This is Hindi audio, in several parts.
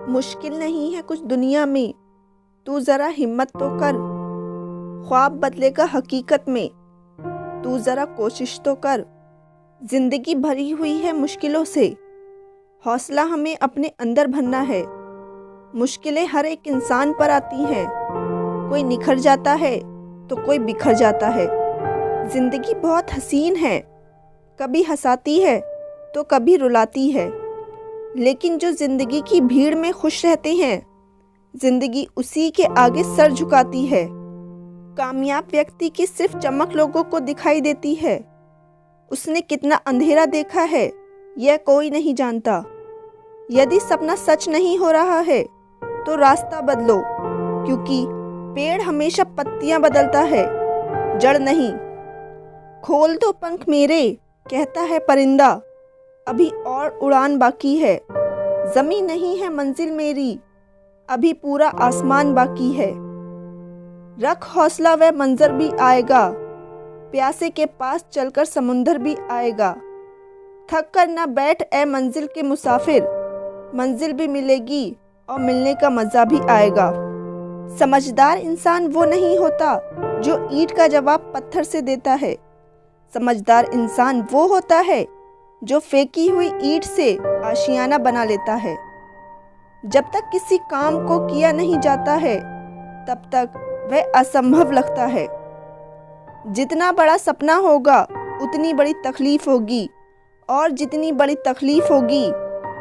मुश्किल नहीं है कुछ दुनिया में, तू ज़रा हिम्मत तो कर। ख्वाब बदलेगा हकीकत में, तू ज़रा कोशिश तो कर। ज़िंदगी भरी हुई है मुश्किलों से, हौसला हमें अपने अंदर भरना है। मुश्किलें हर एक इंसान पर आती हैं, कोई निखर जाता है तो कोई बिखर जाता है। ज़िंदगी बहुत हसीन है, कभी हंसाती है तो कभी रुलाती है, लेकिन जो ज़िंदगी की भीड़ में खुश रहते हैं, ज़िंदगी उसी के आगे सर झुकाती है। कामयाब व्यक्ति की सिर्फ चमक लोगों को दिखाई देती है, उसने कितना अंधेरा देखा है यह कोई नहीं जानता। यदि सपना सच नहीं हो रहा है तो रास्ता बदलो, क्योंकि पेड़ हमेशा पत्तियां बदलता है, जड़ नहीं। खोल दो पंख मेरे, कहता है परिंदा, अभी और उड़ान बाकी है। ज़मीं नहीं है मंजिल मेरी, अभी पूरा आसमान बाकी है। रख हौसला, वह मंजर भी आएगा, प्यासे के पास चलकर समुंदर भी आएगा। थक कर न बैठ ए मंजिल के मुसाफिर, मंजिल भी मिलेगी और मिलने का मज़ा भी आएगा। समझदार इंसान वो नहीं होता जो ईंट का जवाब पत्थर से देता है। समझदार इंसान वो होता है जो फेंकी हुई ईंट से आशियाना बना लेता है। जब तक किसी काम को किया नहीं जाता है, तब तक वह असंभव लगता है। जितना बड़ा सपना होगा उतनी बड़ी तकलीफ होगी, और जितनी बड़ी तकलीफ होगी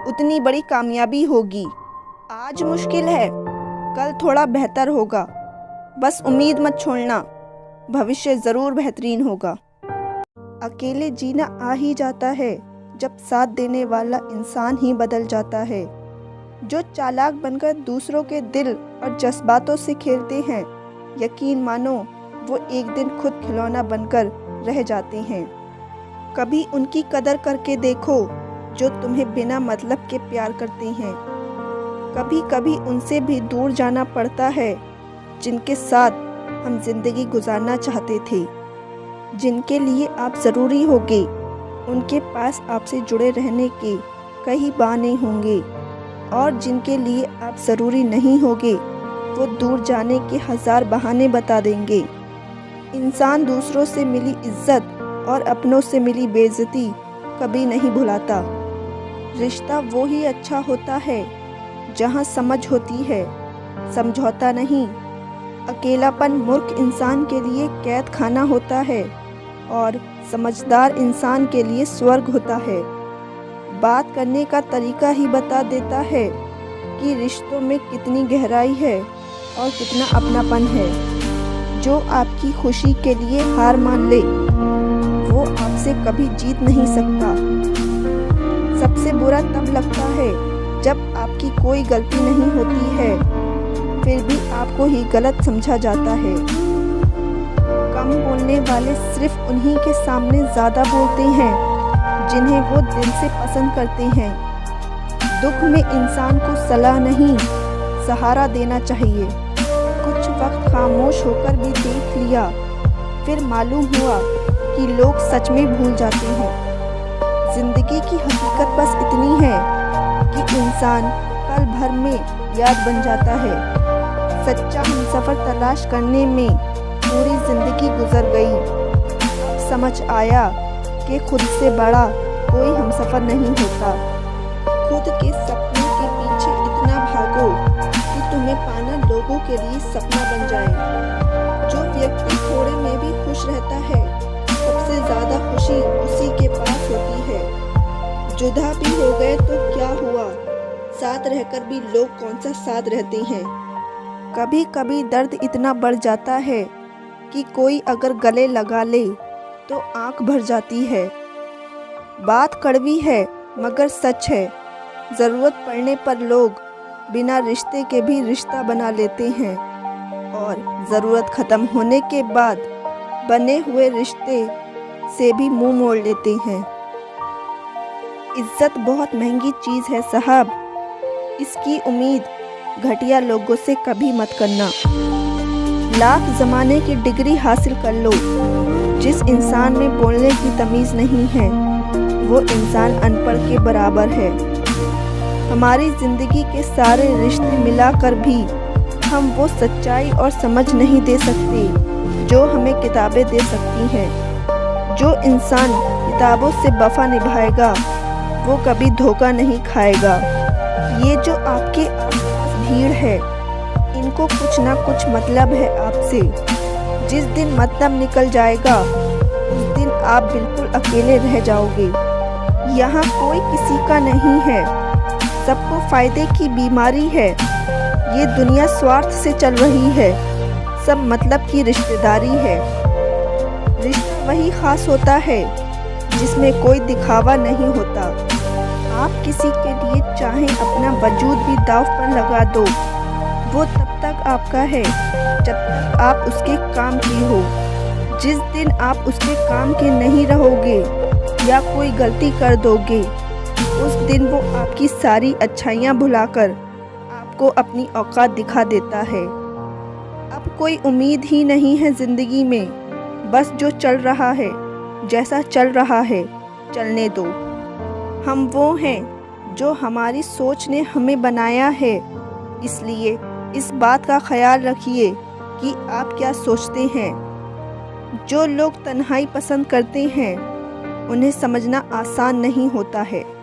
उतनी बड़ी कामयाबी होगी। आज मुश्किल है, कल थोड़ा बेहतर होगा, बस उम्मीद मत छोड़ना, भविष्य ज़रूर बेहतरीन होगा। अकेले जीना आ ही जाता है जब साथ देने वाला इंसान ही बदल जाता है। जो चालाक बनकर दूसरों के दिल और जज्बातों से खेलते हैं, यकीन मानो वो एक दिन खुद खिलौना बनकर रह जाते हैं। कभी उनकी कदर करके देखो जो तुम्हें बिना मतलब के प्यार करते हैं। कभी कभी उनसे भी दूर जाना पड़ता है जिनके साथ हम जिंदगी गुजारना चाहते थे। जिनके लिए आप ज़रूरी होंगे, उनके पास आपसे जुड़े रहने के कई बहाने होंगे, और जिनके लिए आप ज़रूरी नहीं होंगे, वो दूर जाने के 1000 बहाने बता देंगे। इंसान दूसरों से मिली इज्जत और अपनों से मिली बेइज्जती कभी नहीं भुलाता। रिश्ता वो ही अच्छा होता है जहाँ समझ होती है, समझौता नहीं। अकेलापन मूर्ख इंसान के लिए कैद खाना होता है, और समझदार इंसान के लिए स्वर्ग होता है। बात करने का तरीका ही बता देता है कि रिश्तों में कितनी गहराई है और कितना अपनापन है। जो आपकी खुशी के लिए हार मान ले, वो आपसे कभी जीत नहीं सकता। सबसे बुरा तब लगता है जब आपकी कोई गलती नहीं होती है, फिर भी आपको ही गलत समझा जाता है। कम बोलने वाले सिर्फ उन्हीं के सामने ज़्यादा बोलते हैं जिन्हें वो दिल से पसंद करते हैं। दुख में इंसान को सलाह नहीं, सहारा देना चाहिए। कुछ वक्त खामोश होकर भी देख लिया, फिर मालूम हुआ कि लोग सच में भूल जाते हैं। ज़िंदगी की हकीकत बस इतनी है कि इंसान पल भर में याद बन जाता है। सच्चा हमसफ़र तलाश करने में पूरी ज़िंदगी गुजर गई। अब समझ आया कि खुद से बड़ा कोई हमसफ़र नहीं होता। खुद के सपनों के पीछे इतना भागो कि तुम्हें पाना लोगों के लिए सपना बन जाए। जो व्यक्ति थोड़े में भी खुश रहता है, सबसे ज़्यादा खुशी उसी के पास होती है। जुदा भी हो गए तो क्या हुआ, साथ रहकर भी लोग कौन सा साथ रहते हैं। कभी कभी दर्द इतना बढ़ जाता है कि कोई अगर गले लगा ले तो आंख भर जाती है। बात कड़वी है मगर सच है, ज़रूरत पड़ने पर लोग बिना रिश्ते के भी रिश्ता बना लेते हैं, और ज़रूरत ख़त्म होने के बाद बने हुए रिश्ते से भी मुंह मोड़ लेते हैं। इज्जत बहुत महंगी चीज़ है साहब, इसकी उम्मीद घटिया लोगों से कभी मत करना। लाख ज़माने की डिग्री हासिल कर लो, जिस इंसान में बोलने की तमीज़ नहीं है, वो इंसान अनपढ़ के बराबर है। हमारी ज़िंदगी के सारे रिश्ते मिलाकर भी हम वो सच्चाई और समझ नहीं दे सकते जो हमें किताबें दे सकती हैं। जो इंसान किताबों से वफा निभाएगा वो कभी धोखा नहीं खाएगा। ये जो आपके आसपास भीड़ है, इनको कुछ ना कुछ मतलब है आपसे। जिस दिन मतलब निकल जाएगा उस दिन आप बिल्कुल अकेले रह जाओगे। यहाँ कोई किसी का नहीं है, सबको फ़ायदे की बीमारी है। ये दुनिया स्वार्थ से चल रही है, सब मतलब की रिश्तेदारी है। रिश्ता वही ख़ास होता है जिसमें कोई दिखावा नहीं होता। आप किसी के लिए चाहें अपना वजूद भी दांव पर लगा दो, वो तब तक आपका है जब तक आप उसके काम की हो। जिस दिन आप उसके काम के नहीं रहोगे या कोई गलती कर दोगे, उस दिन वो आपकी सारी अच्छाइयाँ भुलाकर आपको अपनी औकात दिखा देता है। अब कोई उम्मीद ही नहीं है ज़िंदगी में, बस जो चल रहा है, जैसा चल रहा है चलने दो। हम वो हैं जो हमारी सोच ने हमें बनाया है, इसलिए इस बात का ख्याल रखिए कि आप क्या सोचते हैं। जो लोग तन्हाई पसंद करते हैं उन्हें समझना आसान नहीं होता है।